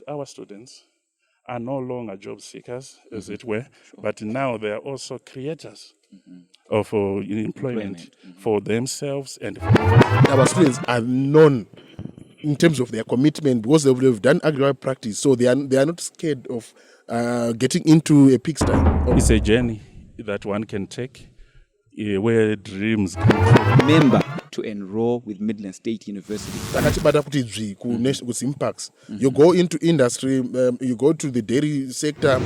Our students are no longer job seekers, as it were, but now they are also creators of employment for themselves and for Our students are known in terms of their commitment because they've done agri practice, so they are not scared of getting into a pigsty. It's a journey that one can take where dreams come true. Remember to enroll with Midland State University. With impacts. You go into industry, you go to the dairy sector.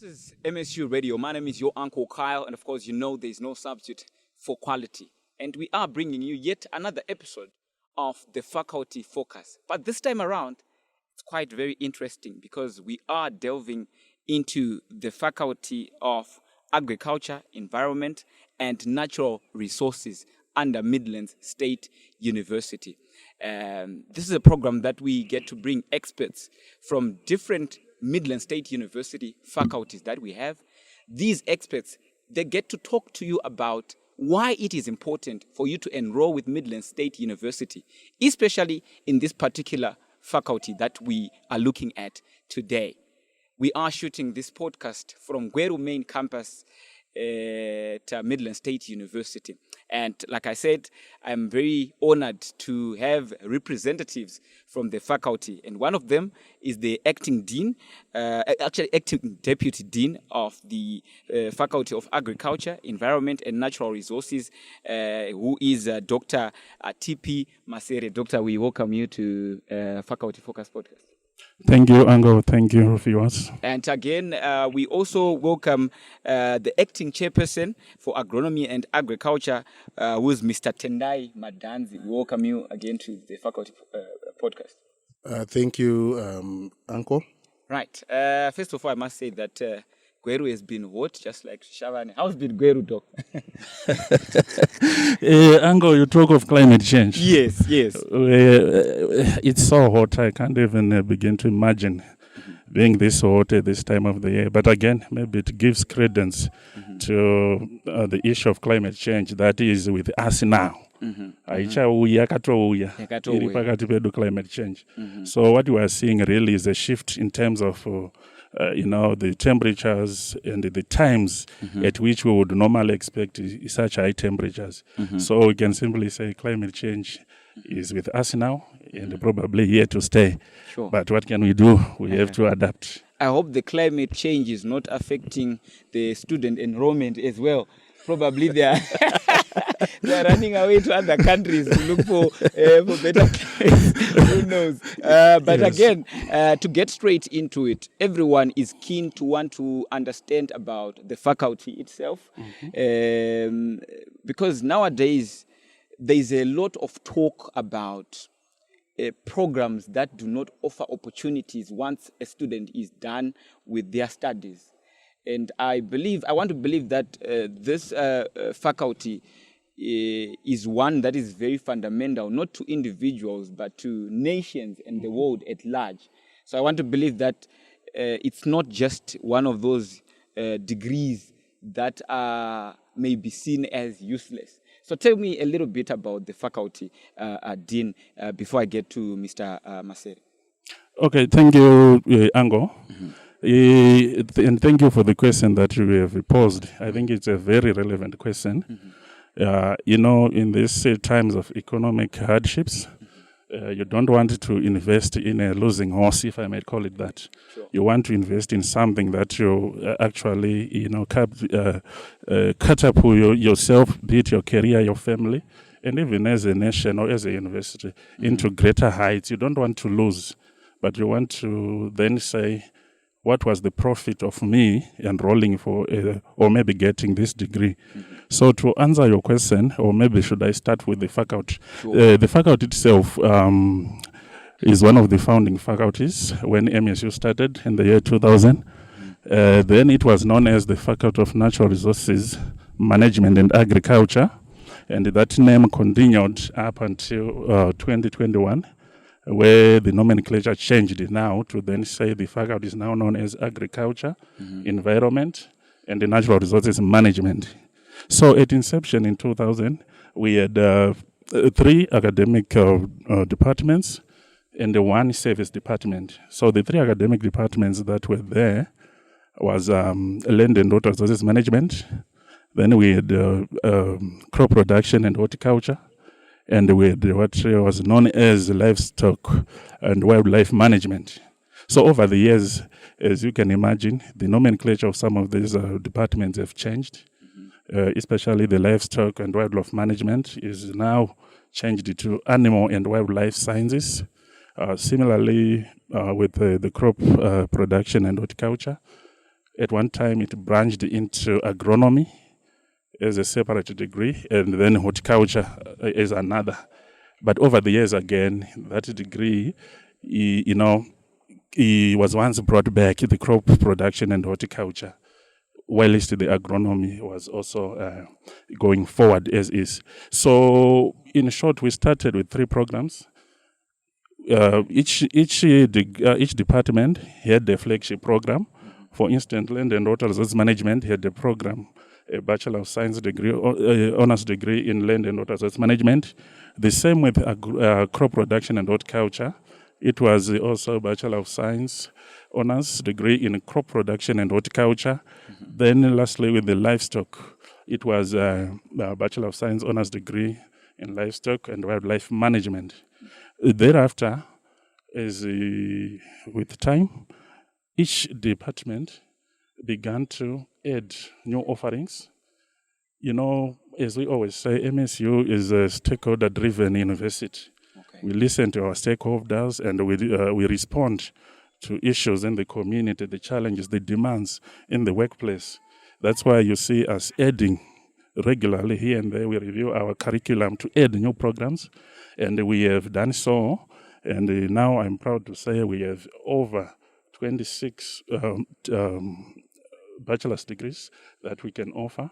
This is MSU Radio. My name is your Uncle Kyle, and of course, you know there's no substitute for quality. And we are bringing you yet another episode of the Faculty Focus. But this time around, it's quite very interesting because we are delving into the Faculty of Agriculture, Environment, and Natural Resources under Midlands State University. This is a program that we get to bring experts from different Midlands State University faculties that we have. These experts, they get to talk to you about why it is important for you to enroll with Midlands State University, especially in this particular faculty that we are looking at today. We are shooting this podcast from Gweru main campus at Midlands State University. And like I said, I'm very honored to have representatives from the faculty. And one of them is the acting dean, acting deputy dean of the Faculty of Agriculture, Environment and Natural Resources, who is Dr. TP Masere. Doctor, we welcome you to Faculty Focus Podcast. Thank you, Ango. Thank you, viewers. And again, we also welcome the acting chairperson for agronomy and agriculture, who is Mr. Tendai Madanzi. We welcome you again to the Faculty Podcast. Thank you, Uncle. Right. First of all, I must say that Gweru has been hot, just like Zvishavane. How's been Gweru, Doc? Ango, you talk of climate change. Yes. It's so hot, I can't even begin to imagine being this hot at this time of the year. But again, maybe it gives credence to the issue of climate change that is with us now. Climate change. So what we are seeing really is a shift in terms of the temperatures and the times at which we would normally expect such high temperatures. So we can simply say climate change is with us now and probably here to stay. Sure. But what can we do? We have to adapt. I hope the climate change is not affecting the student enrollment as well. Probably they are running away to other countries to look for better place. Who knows? But yes. Again, to get straight into it, everyone is keen to want to understand about the faculty itself. Because nowadays, there's a lot of talk about programs that do not offer opportunities once a student is done with their studies. And I want to believe that this faculty is one that is very fundamental, not to individuals, but to nations and the world at large. So I want to believe that it's not just one of those degrees that may be seen as useless. So tell me a little bit about the faculty, Dean, before I get to Mr. Masere. Okay, thank you, Ango. And thank you for the question that you have posed. I think it's a very relevant question. In these times of economic hardships, you don't want to invest in a losing horse, if I may call it that. Sure. You want to invest in something that you actually, catapult yourself, be it your career, your family, and even as a nation or as a university, into greater heights. You don't want to lose, but you want to then say, what was the profit of me enrolling for, or maybe getting this degree? So to answer your question, or maybe should I start with the faculty? Sure. The faculty itself is one of the founding faculties when MSU started in the year 2000. Then it was known as the Faculty of Natural Resources, Management and Agriculture. And that name continued up until 2021. Where the nomenclature changed now to then say the faculty is now known as Agriculture, Environment, and the natural resources management. So at inception in 2000, we had 3 academic departments and the 1 service department. So the 3 academic departments that were there was land and water resources management. Then we had crop production and horticulture. And we had what was known as livestock and wildlife management. So over the years, as you can imagine, the nomenclature of some of these departments have changed. Especially the livestock and wildlife management is now changed to animal and wildlife sciences. Similarly, with the crop production and horticulture, at one time it branched into agronomy as a separate degree, and then horticulture as another. But over the years again, that degree, he was once brought back, the crop production and horticulture, whilst the agronomy was also going forward as is. So in short, we started with 3 programs. Each department had a flagship program. For instance, land and water resources management had a program, a Bachelor of Science degree, honors degree in land and water resources management. The same with crop production and horticulture. It was also a Bachelor of Science honors degree in crop production and horticulture. Then lastly, with the livestock, it was a Bachelor of Science honors degree in livestock and wildlife management. Thereafter, with time, each department began to add new offerings. As we always say, MSU is a stakeholder-driven university. Okay. We listen to our stakeholders and we respond to issues in the community, the challenges, the demands in the workplace. That's why you see us adding regularly here and there. We review our curriculum to add new programs, and we have done so. And now I'm proud to say we have over 26 bachelor's degrees that we can offer.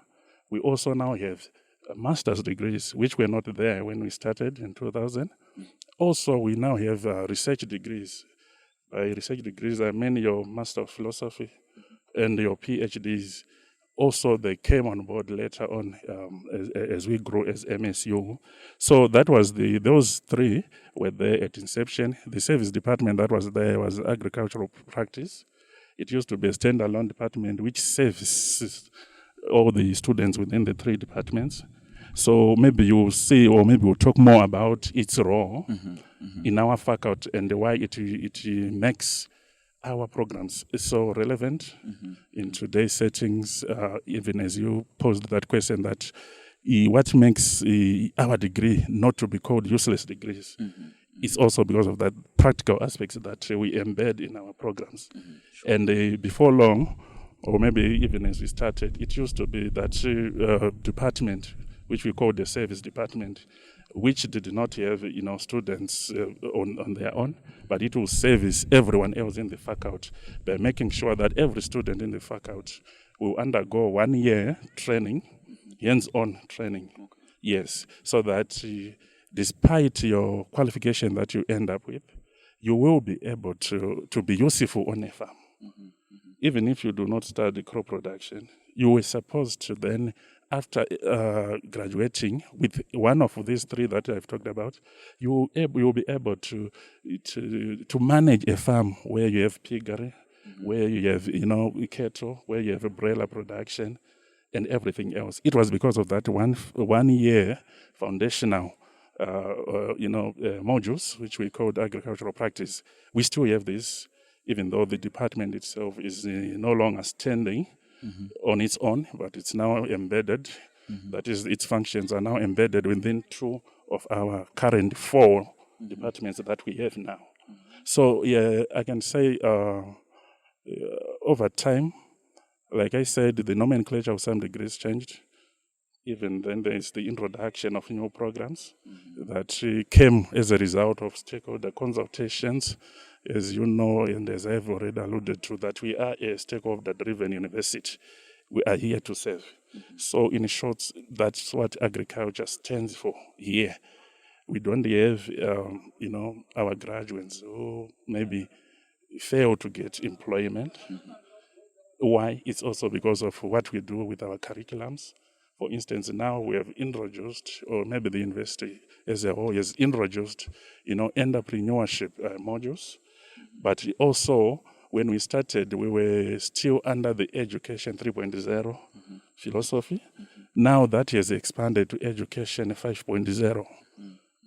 We also now have master's degrees, which were not there when we started in 2000. Also, we now have research degrees. By research degrees, I mean your Master of Philosophy and your PhDs. Also, they came on board later on as we grew as MSU. So that was those 3 were there at inception. The service department that was there was agricultural practice. It used to be a standalone department which services all the students within the 3 departments. So maybe you'll see, or maybe we'll talk more about its role in our faculty and why it makes our programs so relevant in today's settings, even as you posed that question, that what makes our degree not to be called useless degrees is also because of that practical aspects that we embed in our programs. Sure. And before long, or maybe even as we started, it used to be that department, which we call the service department, which did not have students on their own, but it will service everyone else in the faculty by making sure that every student in the faculty will undergo 1 year training, hands-on training. Okay. Yes, so that despite your qualification that you end up with, you will be able to be useful on a farm. Even if you do not study crop production, you were supposed to then, after graduating with one of these 3 that I've talked about, you will be able to manage a farm where you have piggery, where you have cattle, where you have broiler production, and everything else. It was because of that 1 year foundational modules, which we called agricultural practice. We still have this, even though the department itself is no longer standing on its own, but it's now embedded. That is, its functions are now embedded within 2 of our current 4 departments that we have now. So yeah, I can say over time, like I said, the nomenclature of some degrees changed. Even then, there is the introduction of new programs that came as a result of stakeholder consultations. As you know, and as I've already alluded to, that we are a stakeholder-driven university. We are here to serve. So in short, that's what agriculture stands for here. We don't have, our graduates who maybe fail to get employment. Why? It's also because of what we do with our curriculums. For instance, now we have introduced, or maybe the university as a whole has introduced, entrepreneurship modules. But also, when we started, we were still under the Education 3.0 philosophy. Now that has expanded to Education 5.0,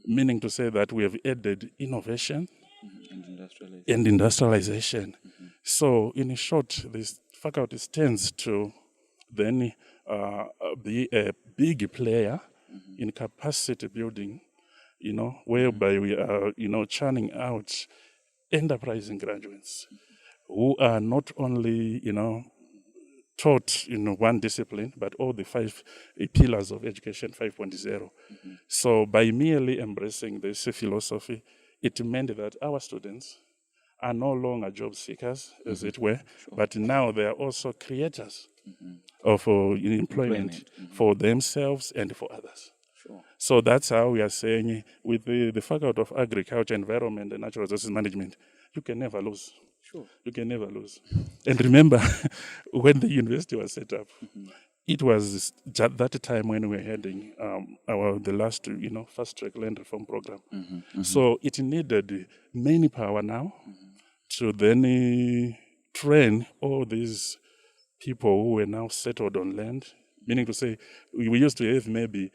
meaning to say that we have added innovation and industrialization. So, in short, this faculty stands to then be a big player in capacity building, whereby we are, churning out enterprising graduates who are not only, taught in one discipline, but all the 5 pillars of Education 5.0. So by merely embracing this philosophy, it meant that our students are no longer job seekers, as it were, but now they are also creators of employment for themselves and for others. So that's how we are saying with the Faculty of Agriculture, Environment and Natural Resources Management, you can never lose. You can never lose. And remember, when the university was set up, it was at that time when we were heading the last, fast-track land reform program. So it needed manpower now to then train all these people who were now settled on land, meaning to say we used to have maybe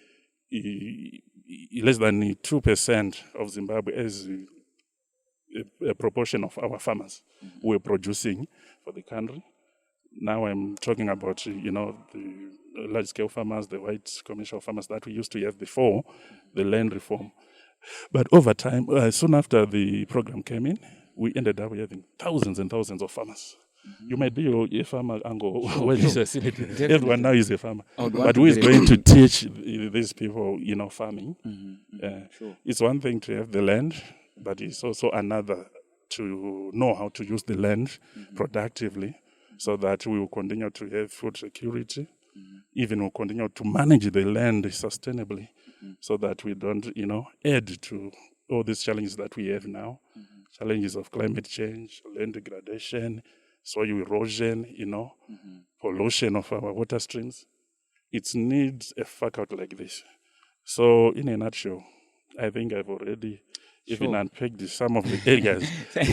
less than 2% of Zimbabwe as a proportion of our farmers who were producing for the country. Now I'm talking about, the large-scale farmers, the white commercial farmers that we used to have before the land reform. But over time, soon after the program came in, we ended up having thousands and thousands of farmers. You might be a farmer, everyone now is a farmer. But who is going to teach these people, farming? It's one thing to have the land, but it's also another to know how to use the land productively so that we will continue to have food security, even we'll continue to manage the land sustainably so that we don't, add to all these challenges that we have now, challenges of climate change, land degradation, soil erosion, pollution of our water streams. It needs a faculty like this. So in a nutshell, I think I've already even unpacked some of the areas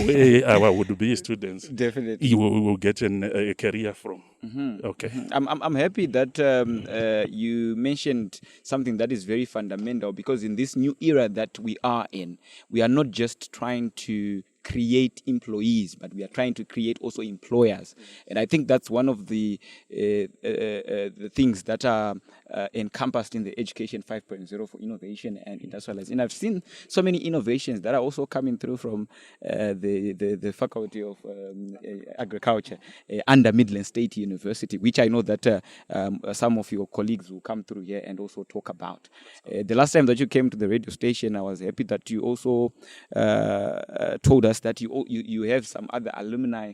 where our would-be students definitely will get a career from. Okay. I'm happy that you mentioned something that is very fundamental, because in this new era that we are in, we are not just trying to create employees, but we are trying to create also employers. And I think that's one of the things that are encompassed in the Education 5.0 for innovation and industrialization. And I've seen so many innovations that are also coming through from the Faculty of Agriculture under Midland State University, which I know that some of your colleagues will come through here and also talk about. The last time that you came to the radio station, I was happy that you also told us that you have some other alumni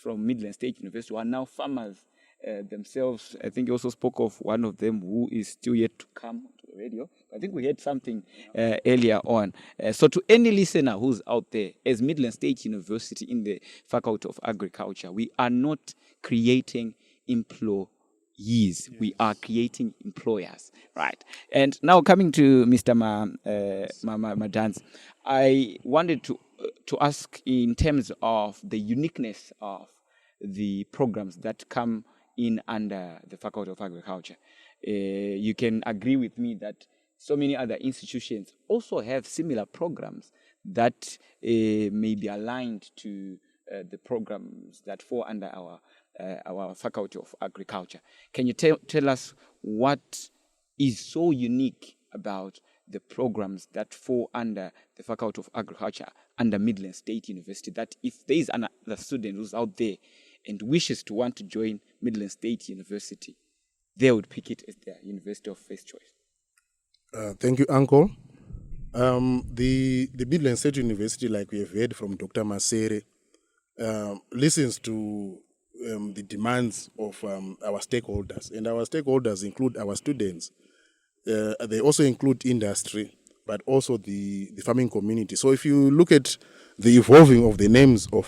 from Midland State University who are now farmers themselves. I think you also spoke of one of them who is still yet to come to the radio. I think we had something earlier on. So to any listener who's out there, as Midland State University in the Faculty of Agriculture, we are not creating employees. We are creating employers, right? And now coming to Mr. Madanzi, I wanted to ask in terms of the uniqueness of the programs that come in under the Faculty of Agriculture. You can agree with me that so many other institutions also have similar programs that may be aligned to the programs that fall under our Faculty of Agriculture. Can you tell us what is so unique about the programs that fall under the Faculty of Agriculture under Midland State University, that if there is another student who's out there and wishes to want to join Midland State University, they would pick it as their university of first choice? Thank you, Uncle. The Midland State University, like we have heard from Dr. Masere, listens to the demands of our stakeholders. And our stakeholders include our students. They also include industry, but also the farming community. So if you look at the evolving of the names of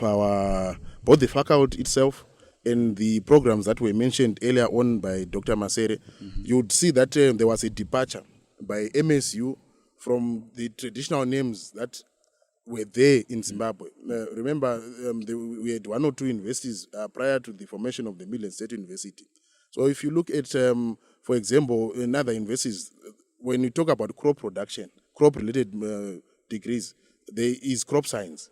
both the faculty itself and the programs that were mentioned earlier on by Dr. Masere, you would see that there was a departure by MSU from the traditional names that were there in Zimbabwe. Remember, we had 1 or 2 universities prior to the formation of the Midland State University. So if you look at, for example, in other universities, when you talk about crop production, crop-related degrees, there is crop science.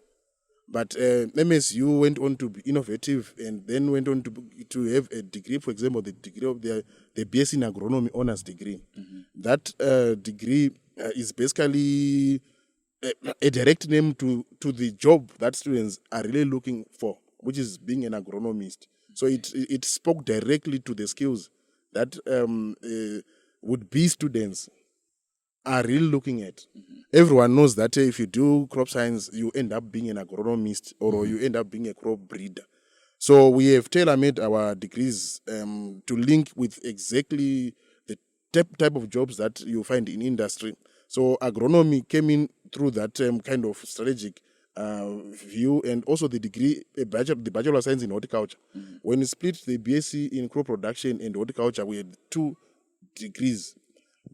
But MSU went on to be innovative and then went on to have a degree, for example, the degree of the BSc in agronomy honors degree. That degree is basically a direct name to the job that students are really looking for, which is being an agronomist. So it spoke directly to the skills that would-be students are really looking at. Everyone knows that if you do crop science, you end up being an agronomist or you end up being a crop breeder. So we have tailor-made our degrees to link with exactly the type of jobs that you find in industry. So agronomy came in through that kind of strategic view, and also the degree, the Bachelor of Science in Horticulture. When we split the BSc in crop production and horticulture, we had 2 degrees,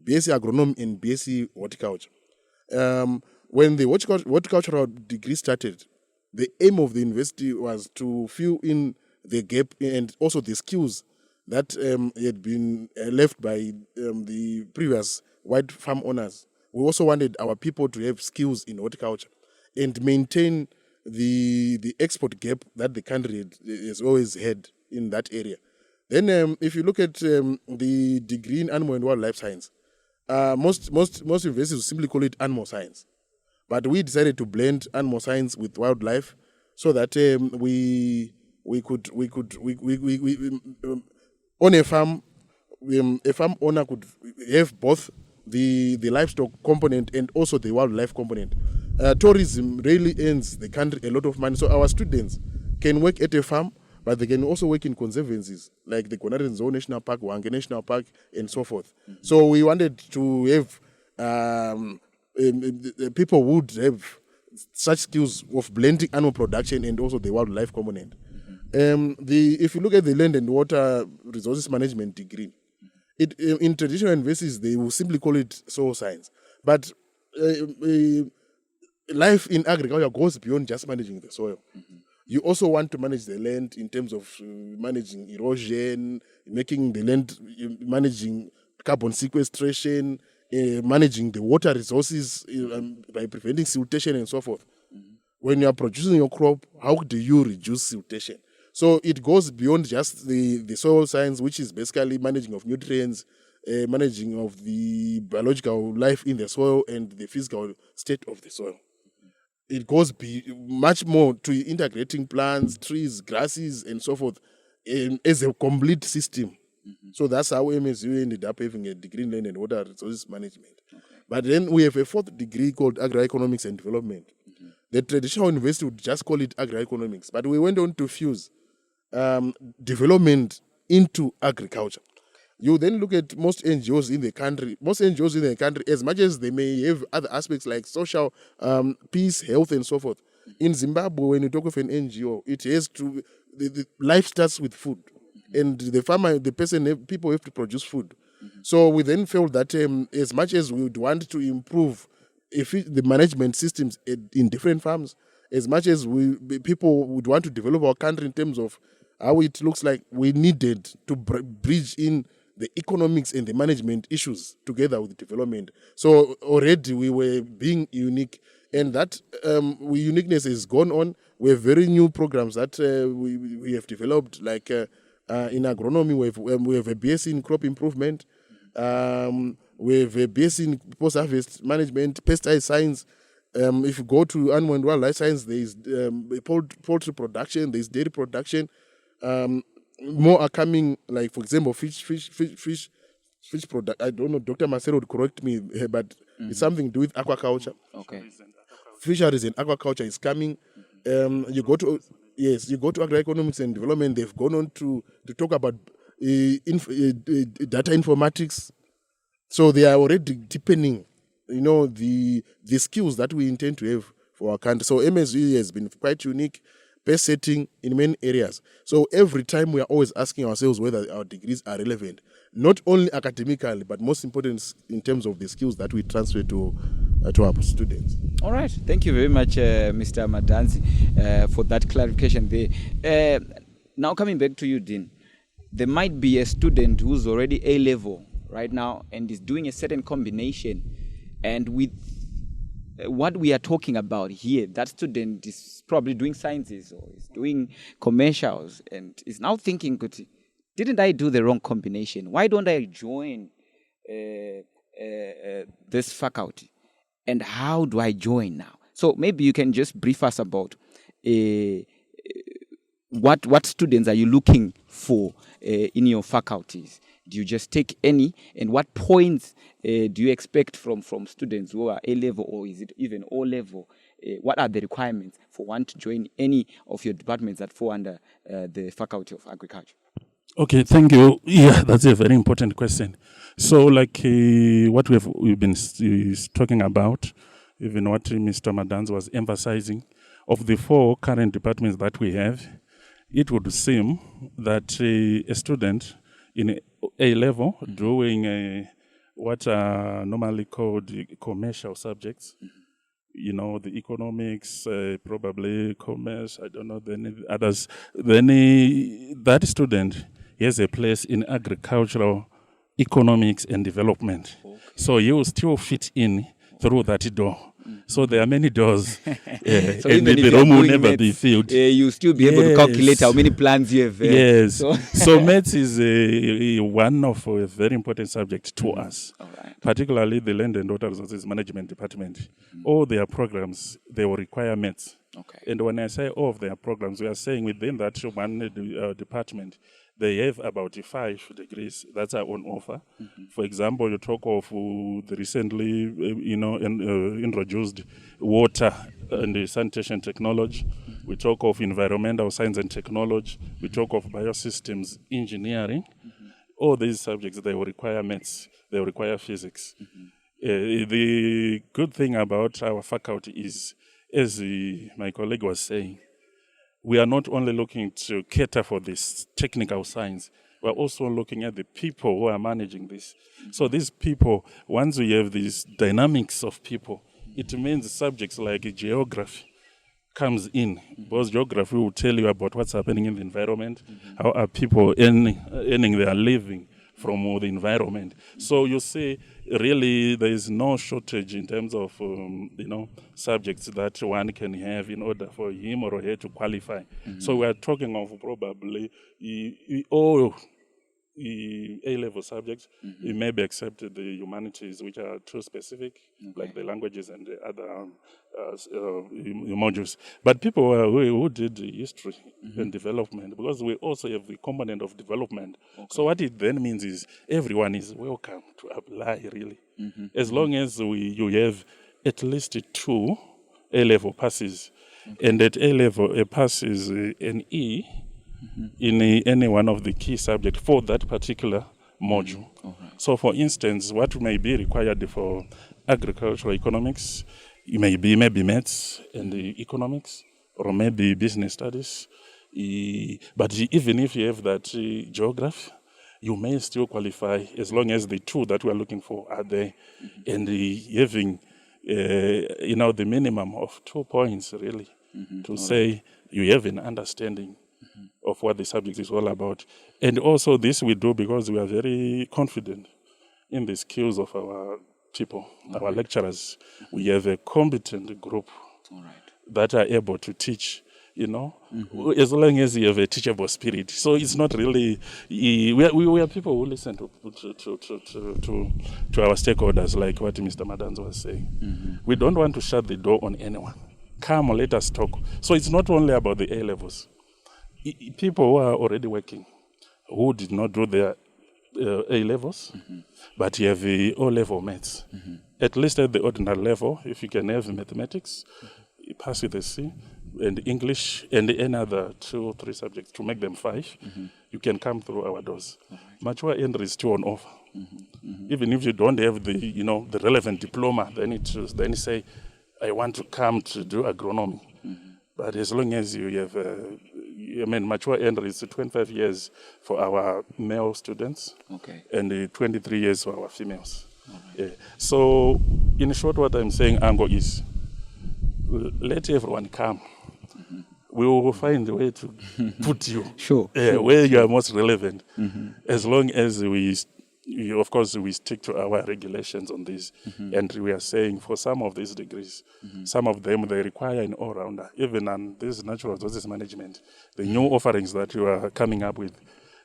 BSc Agronomy and BSc Horticulture. When the horticultural degree started, the aim of the university was to fill in the gap and also the skills that had been left by the previous white farm owners. We also wanted our people to have skills in horticulture and maintain the export gap that the country has always had in that area. Then if you look at the degree in animal and wildlife science, most universities simply call it animal science. But we decided to blend animal science with wildlife so that we could on a farm owner could have both the livestock component and also the wildlife component. Tourism really earns the country a lot of money. So our students can work at a farm, but they can also work in conservancies like the Konarenzou National Park, Wange National Park, and so forth. So we wanted to have people who would have such skills of blending animal production and also the wildlife component. If you look at the land and water resources management degree, in traditional universities they will simply call it soil science. But life in agriculture goes beyond just managing the soil. You also want to manage the land in terms of managing erosion, making the land, managing carbon sequestration, managing the water resources by preventing siltation and so forth. When you are producing your crop, how do you reduce siltation? So it goes beyond just the soil science, which is basically managing of nutrients, managing of the biological life in the soil and the physical state of the soil. It goes much more to integrating plants, trees, grasses, and so forth as a complete system. So that's how MSU ended up having a degree in land and water resources management. But then we have a 4th degree called agroeconomics and development. The traditional university would just call it agroeconomics, but we went on to fuse development into agriculture. You then look at most NGOs in the country. Most NGOs in the country, as much as they may have other aspects like social, peace, health, and so forth. In Zimbabwe, when you talk of an NGO, it has to, the life starts with food. And the farmer, people have to produce food. So we then felt that as much as we would want to improve the management systems in different farms, as much as people would want to develop our country in terms of how it looks like, we needed to bridge in the economics and the management issues together with development. So already we were being unique, and that uniqueness has gone on. We have very new programs that we have developed, like in agronomy, we have a BSc in crop improvement, we have a BSc in post-harvest management, pesticide science. If you go to animal and wildlife science, there is poultry production, there is dairy production. More are coming, like for example, fish product. I don't know, Dr. Masere would correct me, but it's something to do with aquaculture. Okay. Fisheries and aquaculture is coming. You go to agroeconomics and development. They've gone on to talk about data informatics. So they are already deepening, the skills that we intend to have for our country. So MSU has been quite unique. pace setting in many areas. So every time we are always asking ourselves whether our degrees are relevant, not only academically, but most important in terms of the skills that we transfer to our students. All right. Thank you very much, Mr. Madanzi, for that clarification there. Now coming back to you, Dean, there might be a student who's already A-level right now and is doing a certain combination, and with what we are talking about here, that student is probably doing sciences or is doing commercials and is now thinking, didn't I do the wrong combination? Why don't I join this faculty? And how do I join now? So maybe you can just brief us about what students are you looking for in your faculties? Do you just take any? And what points do you expect from students who are A-level, or is it even O-level? What are the requirements for one to join any of your departments that fall under the Faculty of Agriculture? Okay, thank you. Yeah, that's a very important question. So, like what we've been talking about, even what Mr. Madanzi was emphasizing, of the 4 current departments that we have, it would seem that a student in A-level doing what are normally called commercial subjects, you know, the economics, probably commerce, I don't know, then others, then that student has a place in agricultural economics and development. Okay. So you will still fit in through that door. So there are many doors, so and the room will never be filled. You'll still be able to calculate how many plants you have. Yes. So maths is one of a very important subject to us, right. Particularly the Land and Water Resources Management Department. All their programs, they will require maths. Okay. And when I say all of their programs, we are saying within that one department, they have about 5 degrees that are on offer. For example, you talk of the recently, introduced water and sanitation technology. We talk of environmental science and technology. We talk of biosystems engineering. All these subjects, they will require maths. They will require physics. The good thing about our faculty is, as my colleague was saying, we are not only looking to cater for this technical science, we're also looking at the people who are managing this. So these people, once we have these dynamics of people, it means subjects like geography comes in, because geography will tell you about what's happening in the environment, how are people earning their living from the environment. So you see, really, there is no shortage in terms of, subjects that one can have in order for him or her to qualify. So we are talking of probably all A-level subjects, maybe except the humanities, which are too specific, like the languages and the other modules. But people who did history and development, because we also have the component of development. Okay. So what it then means is everyone is welcome to apply, really. As long as you have at least 2 A-level passes, and at A-level a pass is an E, in any one of the key subjects for that particular module. So, for instance, what may be required for agricultural economics, it may be maybe maths and economics, or maybe business studies. But even if you have that geography, you may still qualify as long as the 2 that we are looking for are there, and having the minimum of 2 points really to say you have an understanding of what the subject is all about. And also this we do because we are very confident in the skills of our people, our lecturers. We have a competent group that are able to teach, as long as you have a teachable spirit. So it's not really, we are people who listen to our stakeholders, like what Mr. Madanzi was saying. We don't want to shut the door on anyone. Come, let us talk. So it's not only about the A-levels. People who are already working, who did not do their A-levels, but you have the O-level maths. At least at the ordinary level, if you can have mathematics, you pass with a C, and English, and any other 2 or 3 subjects to make them 5, you can come through our doors. Mature entry is still on offer. Even if you don't have the relevant diploma, then you say, I want to come to do agronomy. But as long as you have, mature entry is 25 years for our male students, Okay. and 23 years for our females. Yeah. So, in short, what I'm saying, Ango, is let everyone come. We will find a way to put you Sure. where you are most relevant, as long as of course, we stick to our regulations on this. And we are saying for some of these degrees, some of them, they require an all-rounder, even on this natural resources management. The new offerings that you are coming up with,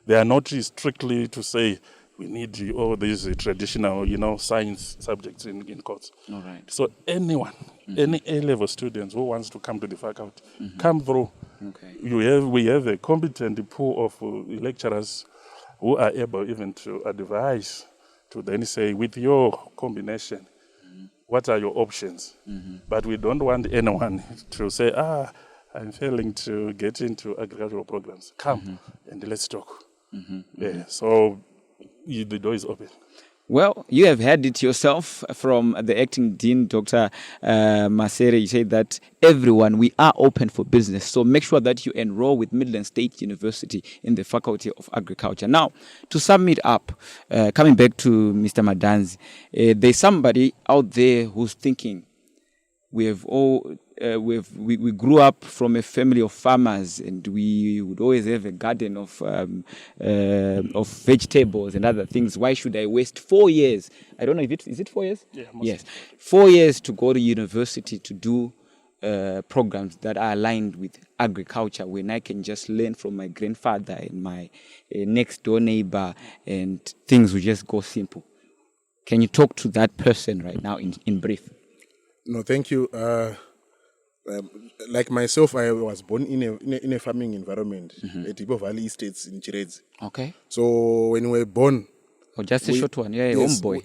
they are not strictly to say, we need all these traditional, science subjects in course. All right. So anyone, any A-level students who wants to come to the faculty, come through. Okay. We have a competent pool of lecturers who are able even to advise, to then say, with your combination, what are your options? But we don't want anyone to say, I'm failing to get into agricultural programs. Come and let's talk. Yeah, so the door is open. Well, you have heard it yourself from the acting dean, Dr. Masere. You said that everyone, we are open for business. So make sure that you enroll with Midland State University in the Faculty of Agriculture. Now, to sum it up, coming back to Mr. Madanzi, there's somebody out there who's thinking, we grew up from a family of farmers, and we would always have a garden of vegetables and other things. Why should I waste 4 years? I don't know if is it 4 years? Yeah, yes, 4 years to go to university to do programs that are aligned with agriculture, when I can just learn from my grandfather and my next door neighbor, and things will just go simple. Can you talk to that person right now in brief? No, thank you. Like myself, I was born in a farming environment at Ibo Valley Estates in Chiredzi. Okay. So when we were born, Just a short one, yes, homeboy.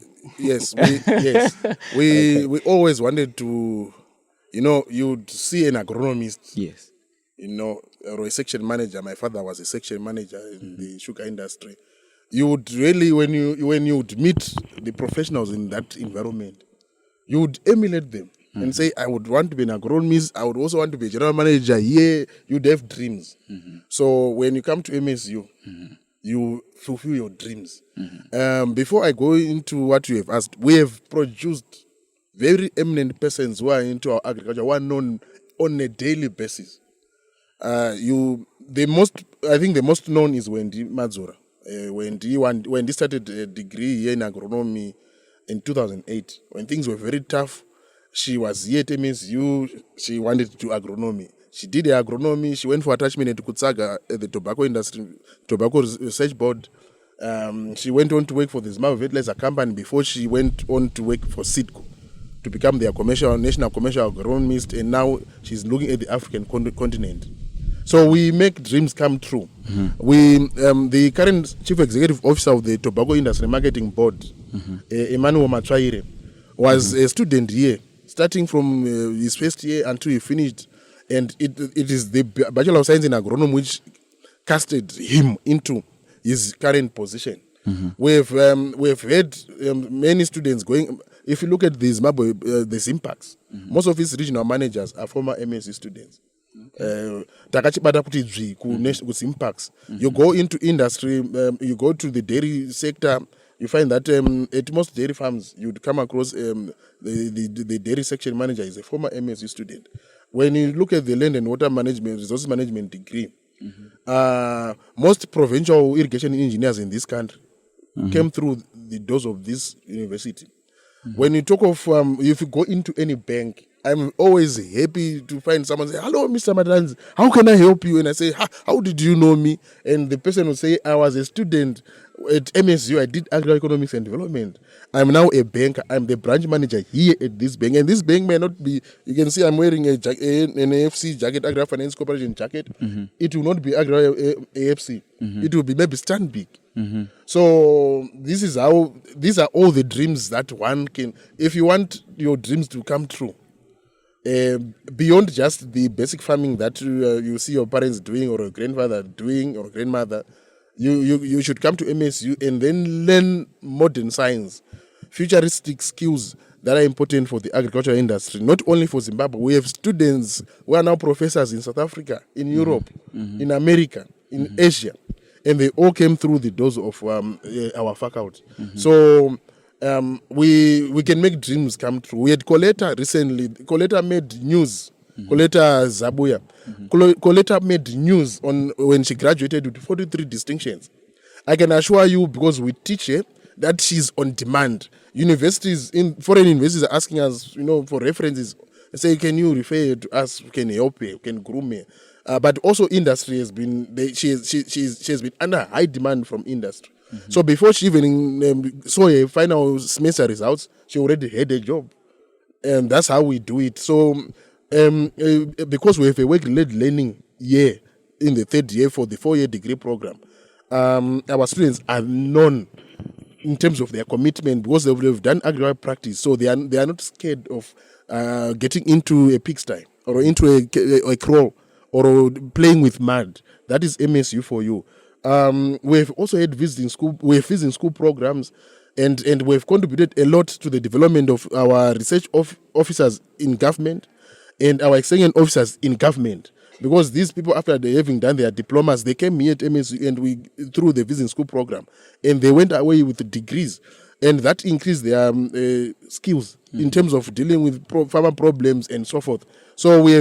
We always wanted to, you'd see an agronomist, Yes. or a section manager. My father was a section manager in the sugar industry. You would really, when you would meet the professionals in that environment, you would emulate them and say, I would want to be an agronomist. I would also want to be a general manager. Yeah, you'd have dreams. So when you come to MSU, you fulfill your dreams. Before I go into what you have asked, we have produced very eminent persons who are into our agriculture, who are known on a daily basis. I think the most known is Wendy Mazura. Wendy started a degree here in agronomy in 2008. When things were very tough, she was here at MSU. She wanted to do agronomy. She did the agronomy. She went for attachment at Kutsaga at the Tobacco Research Board. She went on to work for the Zimbabwe Fertilizer Company before she went on to work for SIDCO to become their national commercial agronomist, and now she's looking at the African continent. So we make dreams come true. The current chief executive officer of the Tobacco Industry Marketing Board, Emmanuel Matwaire, was a student here, starting from his first year until he finished. And it is the Bachelor of Science in Agronomy which casted him into his current position. We've had many students going. If you look at the Zimbabwe, the Zimpacs, most of his regional managers are former MSU students. Zimpacs. You go into industry, you go to the dairy sector, you find that at most dairy farms, you'd come across the dairy section manager is a former MSU student. When you look at the land and water management, resource management degree, most provincial irrigation engineers in this country came through the doors of this university. When you talk of, if you go into any bank, I'm always happy to find someone say, hello, Mr. Madanzi, how can I help you? And I say, how did you know me? And the person will say, I was a student at MSU. I did agroeconomics and development. I'm now a banker. I'm the branch manager here at this bank. And this bank may not be, you can see I'm wearing an AFC jacket, Agri Finance Corporation jacket. It will not be AFC. It will be maybe Stanbic. So these are all the dreams that one can, if you want your dreams to come true, beyond just the basic farming that you see your parents doing or your grandfather doing or grandmother, you should come to MSU and then learn modern science, futuristic skills that are important for the agricultural industry, not only for Zimbabwe. We have students who are now professors in South Africa, in Europe, in America, in Asia, and they all came through the doors of our faculty. So we can make dreams come true. We had Coletta recently. Coletta made news. Coletta Zabuya. Coletta made news on when she graduated with 43 distinctions. I can assure you, because we teach her, that she's on demand. Universities, foreign universities are asking us, for references. They say, can you refer to us? We can help her, we can groom her. But also industry has been, she has been under high demand from industry. So before she even saw her final semester results, she already had a job. And that's how we do it. So because we have a work-led learning year in the third year for the 4-year degree program, our students are known in terms of their commitment because they've done agricultural practice. So they are not scared of getting into a pigsty or into a crawl or playing with mud. That is MSU for you. We've also had visiting school programs, and we've contributed a lot to the development of our research officers in government and our extension officers in government. Because these people, after they having done their diplomas, they came here at MSU and we through the visiting school program, and they went away with degrees, and that increased their skills in terms of dealing with farmer problems and so forth. So we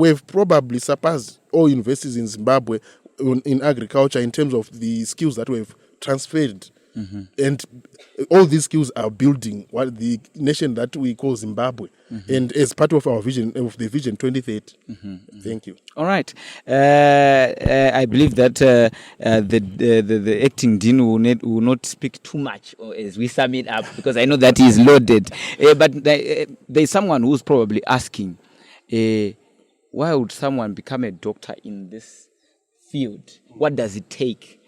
have probably surpassed all universities in Zimbabwe in agriculture in terms of the skills that we have transferred. And all these skills are building what the nation that we call Zimbabwe, and as part of our vision, of the Vision 2030. Thank you. All right. I believe that the acting dean will not speak too much as we sum it up, because I know that he is loaded. But there's someone who's probably asking, why would someone become a doctor in this field? What does it take?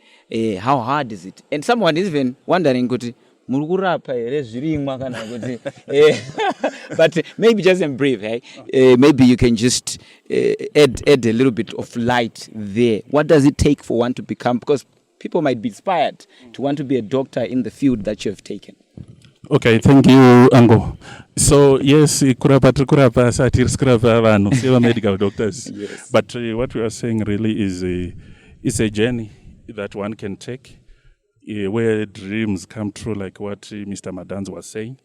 How hard is it? And someone is even wondering, but maybe just in brief, maybe you can just add a little bit of light there. What does it take for one to become? Because people might be inspired to want to be a doctor in the field that you have taken. Okay, thank you, Ango. So yes, kurapa medical doctors. Yes. But what we are saying really is a journey that one can take, where dreams come true, like what Mr. Madanzi was saying.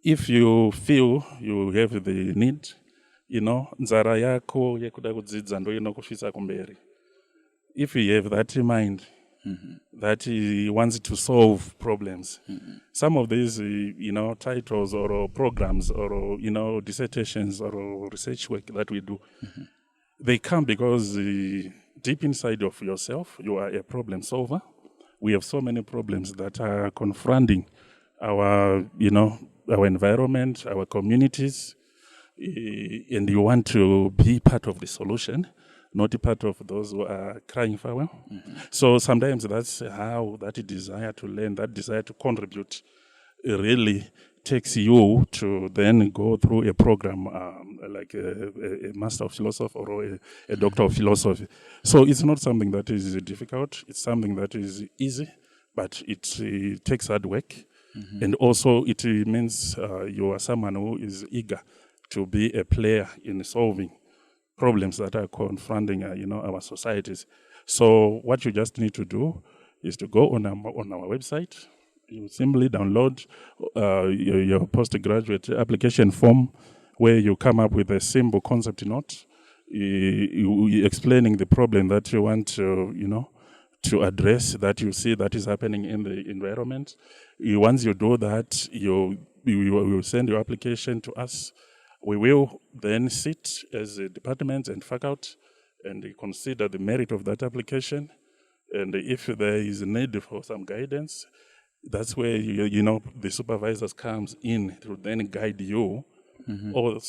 If you feel you have the need, nzara yako yekuda kudzidza ndo inokufisa kumberi. If you have that in mind, that he wants to solve problems, some of these, titles or programs or, dissertations or research work that we do, they come because deep inside of yourself, you are a problem solver. We have so many problems that are confronting our environment, our communities, and you want to be part of the solution, not a part of those who are crying for help. So sometimes that's how that desire to learn, that desire to contribute, really takes you to then go through a program like a Master of Philosophy or a Doctor of Philosophy. So it's not something that is difficult. It's something that is easy, but it takes hard work. And also it means you are someone who is eager to be a player in solving problems that are confronting our societies. So what you just need to do is to go on our website. You simply download your postgraduate application form, where you come up with a simple concept note, explaining the problem that you want to address, that you see that is happening in the environment. Once you do that, you will send your application to us. We will then sit as a department and faculty and consider the merit of that application. And if there is a need for some guidance, that's where the supervisors comes in to then guide you all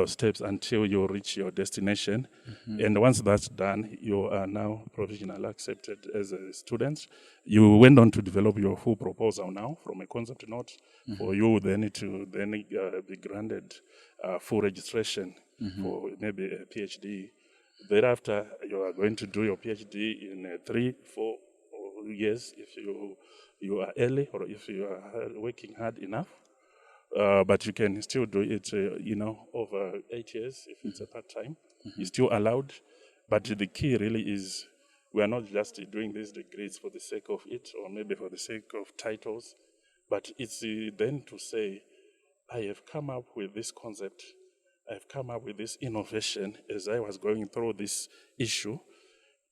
steps until you reach your destination. And once that's done, you are now provisionally accepted as a student. You went on to develop your full proposal now from a concept note for you then to be granted full registration for maybe a PhD. Thereafter, you are going to do your PhD in 3-4 years if you are early, or if you are working hard enough. but you can still do it, over 8 years if it's a part-time. It's still allowed. But the key really is we are not just doing these degrees for the sake of it or maybe for the sake of titles, but it's then to say, I have come up with this concept, I've come up with this innovation as I was going through this issue.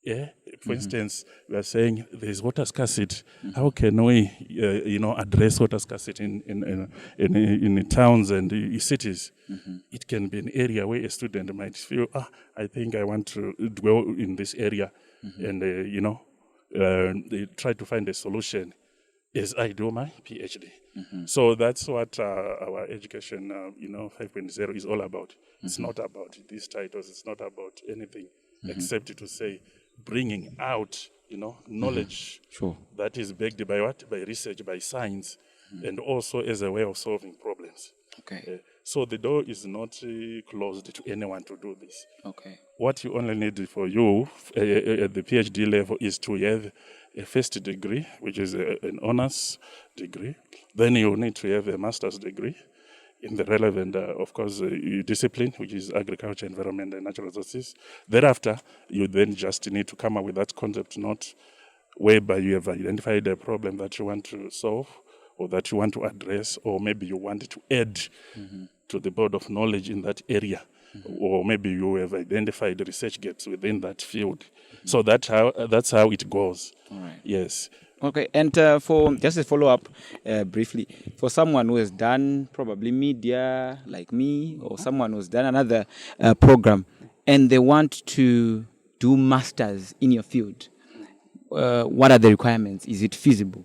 Yeah. For instance, we are saying there's water scarcity. How can we, address water scarcity in towns and cities? It can be an area where a student might feel, I think I want to dwell in this area, and they try to find a solution as I do my PhD. So that's what our education, 5.0 is all about. It's not about these titles. It's not about anything except to say, bringing out, knowledge that is backed by what? By research, by science, and also as a way of solving problems. Okay. So the door is not closed to anyone to do this. Okay. What you only need for you at the PhD level is to have a first degree, which is an honors degree. Then you need to have a master's degree in the relevant, discipline, which is agriculture, environment, and natural resources. Thereafter, you then just need to come up with that concept note whereby you have identified a problem that you want to solve or that you want to address, or maybe you want to add to the board of knowledge in that area, or maybe you have identified research gaps within that field. So that's how it goes. All right. Yes. Okay, and for just a follow-up briefly, for someone who has done probably media like me, or someone who's done another program, and they want to do masters in your field, what are the requirements? Is it feasible?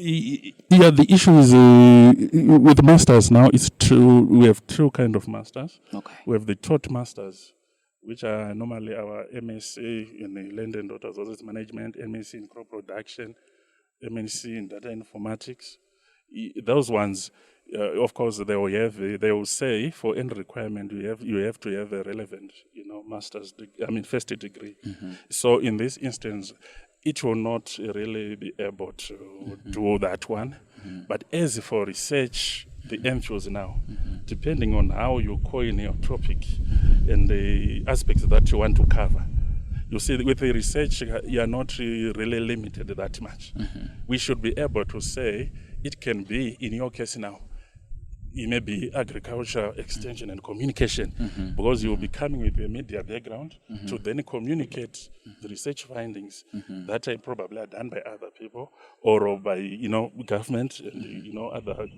Yeah, the issue is with masters now, we have two kind of masters. Okay. We have the taught masters, which are normally our MSc in the Land and Water Resources Management, MSc in Crop Production, MSc in Data Informatics. Those ones, of course, they will say for any requirement you have to have a relevant, first degree. So in this instance, it will not really be able to do that one. But as for research, the MPhils now, depending on how you coin your topic and the aspects that you want to cover. You see, with the research, you are not really limited that much. We should be able to say it can be, in your case now, it may be agriculture, extension, and communication, because you will be coming with a media background to then communicate the research findings that are probably are done by other people or by government and other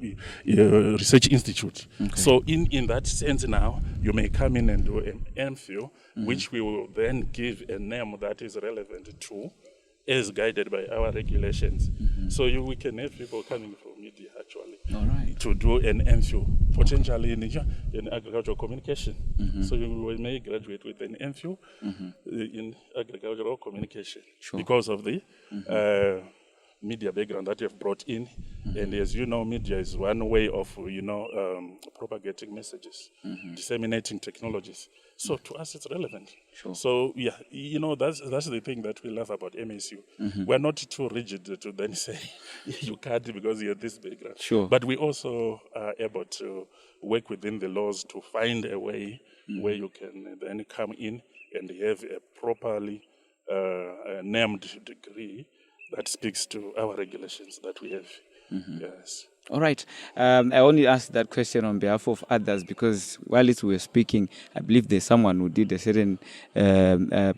research institute. Okay. So in that sense now, you may come in and do an MPhil, which we will then give a name that is relevant to, as guided by our regulations. So we can have people coming from media actually to do an MPhil, potentially in agricultural communication. So you may graduate with an MPhil in agricultural communication because of the media background that you have brought in. And as you know, media is one way of propagating messages, disseminating technologies. So to us, it's relevant. So that's the thing that we love about MSU. We're not too rigid to then say you can't because you have this background. But we also are able to work within the laws to find a way where you can then come in and have a properly named degree that speaks to our regulations that we have. Yes. All right. I only asked that question on behalf of others because while we were speaking, I believe there's someone who did a certain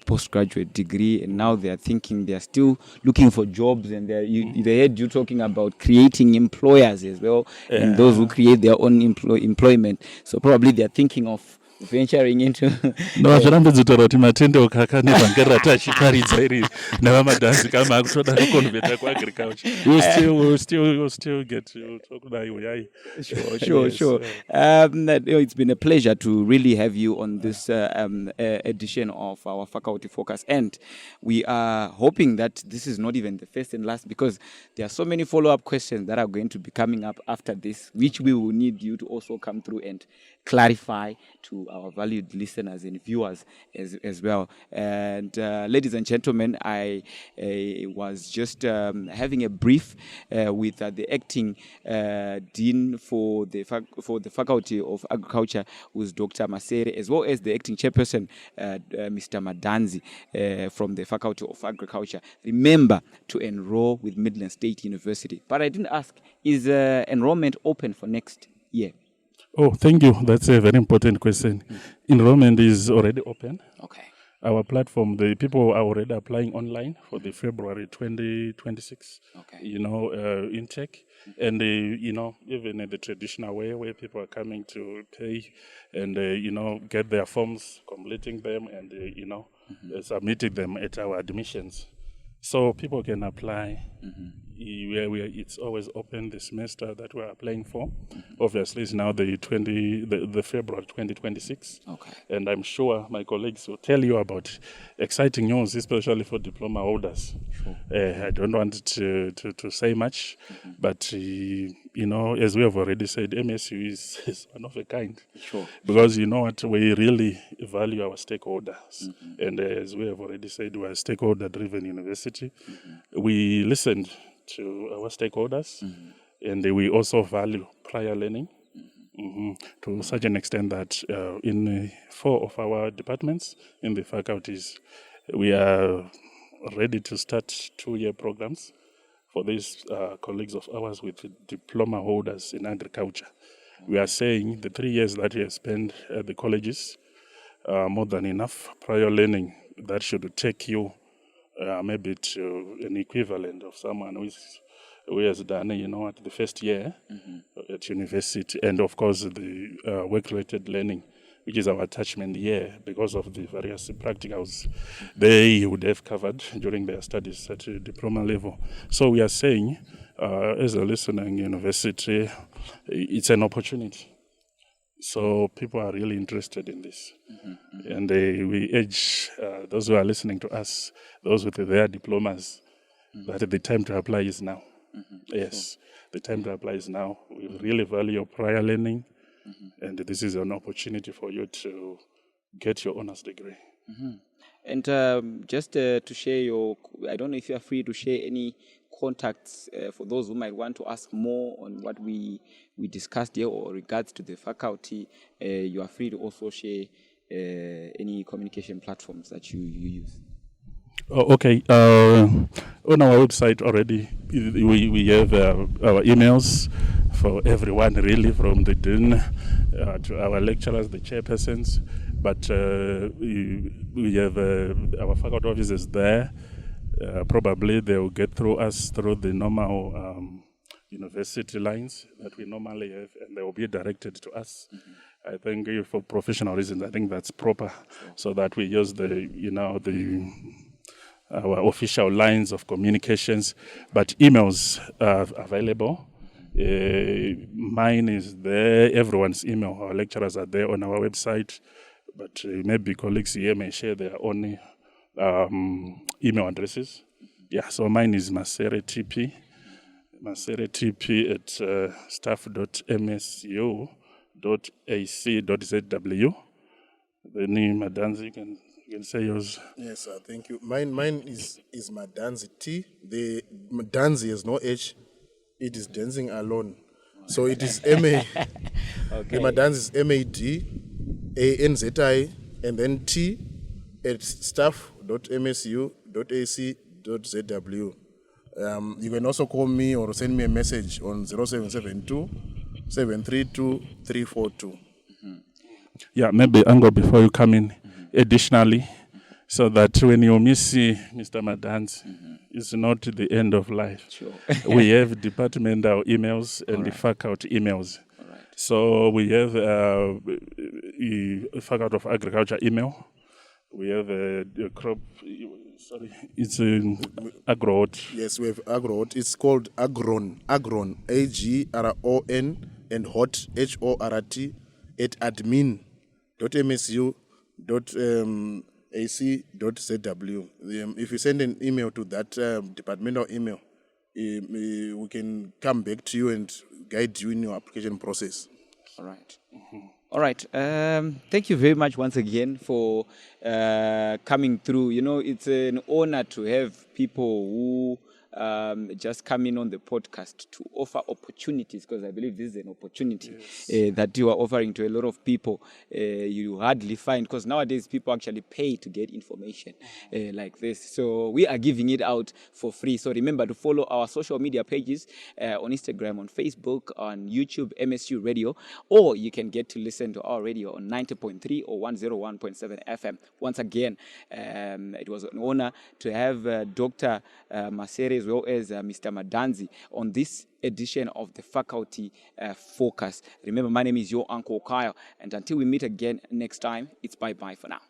postgraduate degree, and now they are thinking they are still looking for jobs, and they heard you talking about creating employers as well, and those who create their own employment. So probably they are thinking of venturing into zvirambidzitaura kuti matende okaka nevhangeri tachiparidza iri nevamadanzi kama akutoda kukonveta kuagriculture. We'll still get to talk about you. Sure. It's been a pleasure to really have you on this edition of our Faculty Focus, and we are hoping that this is not even the first and last, because there are so many follow-up questions that are going to be coming up after this, which we will need you to also come through and clarify to to our valued listeners and viewers as well. And ladies and gentlemen, I was just having a brief with the acting dean for the Faculty of Agriculture, who is Dr. Masere, as well as the acting chairperson, Mr. Madanzi, from the Faculty of Agriculture. Remember to enroll with Midland State University. But I didn't ask, is enrollment open for next year? Oh, thank you. That's a very important question. Enrollment is already open. Okay. Our platform, the people are already applying online for the February 2026, intake. And, even in the traditional way where people are coming to pay and, get their forms, completing them and, submitting them at our admissions. So people can apply. It's always open the semester that we're applying for. Obviously, it's now the February 2026. Okay. And I'm sure my colleagues will tell you about exciting news, especially for diploma holders. Sure. I don't want to say much, but, as we have already said, MSU is one of a kind. Sure. Because you know what, we really value our stakeholders. And as we have already said, we're a stakeholder-driven university. We listened to our stakeholders, and we also value prior learning to such an extent that in 4 of our departments in the faculties, we are ready to start 2-year programs for these colleagues of ours with diploma holders in agriculture. We are saying the 3 years that you have spent at the colleges are more than enough prior learning that should take you maybe to an equivalent of someone who has done, the first year at university. And of course, the work-related learning, which is our attachment year, because of the various practicals they would have covered during their studies at a diploma level. So we are saying, as a listening university, it's an opportunity. So people are really interested in this. And we urge those who are listening to us, those with their diplomas, that the time to apply is now. Yes, the time to apply is now. We really value your prior learning, and this is an opportunity for you to get your honors degree. And just to share I don't know if you are free to share any contacts for those who might want to ask more on what we discussed here or regards to the faculty. You are free to also share any communication platforms that you use. Oh, okay. On our website already, we have our emails for everyone, really, from the dean to our lecturers, the chairpersons. But we have our faculty officers there. Probably they will get through us through the normal university lines that we normally have, and they will be directed to us. I think for professional reasons, I think that's proper, so that we use our official lines of communications. But emails are available. Mine is there. Everyone's email. Our lecturers are there on our website. But maybe colleagues here may share their own email addresses. Yeah, so mine is Masere TP at staff.msu.ac.zw. The name Madanzi, you can say yours. Yes, thank you. Mine is Madanzi T. The Madanzi has no H. It is dancing alone. So it is M-A. Okay. The Madanzi is MADANZI and then T at staff.msu.ac.zw. You can also call me or send me a message on 0772 732 342. Yeah, maybe Ango, before you come in, additionally, so that when you miss Mr. Madanzi, it's not the end of life. Sure. We have departmental emails and the faculty emails. So we have Faculty of Agriculture email. We have a crop, it's agro. Yes, we have agro. It's called agron, AGRON, and hot, HORT, at admin.msu.ac.zw. If you send an email to that departmental email, we can come back to you and guide you in your application process. All right. All right. Thank you very much once again for coming through. You know, it's an honor to have people who just come in on the podcast to offer opportunities, because I believe this is an opportunity that you are offering to a lot of people. You hardly find, because nowadays people actually pay to get information like this. So we are giving it out for free. So remember to follow our social media pages on Instagram, on Facebook, on YouTube, MSU Radio, or you can get to listen to our radio on 90.3 or 101.7 FM. Once again, it was an honor to have Dr. Masere as well as Mr. Madanzi on this edition of the Faculty Focus. Remember, my name is your Uncle Kyle, and until we meet again next time, it's bye-bye for now.